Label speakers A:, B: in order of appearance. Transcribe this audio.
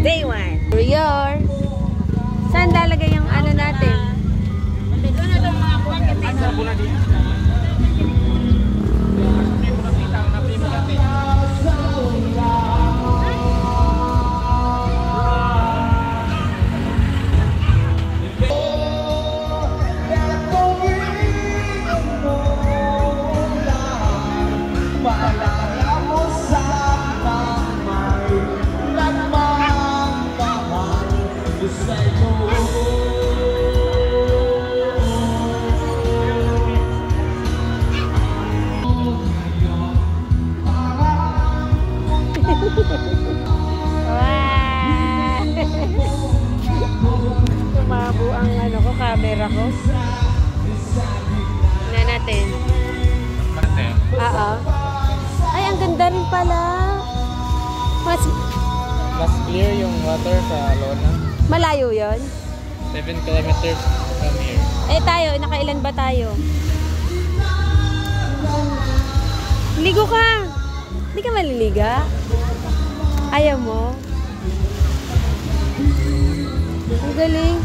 A: Day 1. Rior. Saan lalagay yung ano natin? Tumabo ang ano ko, camera ko. Tingnan natin. Oo. Ay, ang ganda rin pala. Mas
B: clear yung water sa Lona.
A: malayo yon.
B: 7 kilometers from here.
A: Eh tayo, nakailan ba tayo? Ligo ka. Hindi ka maliliga? Ayaw mo? Ang galing.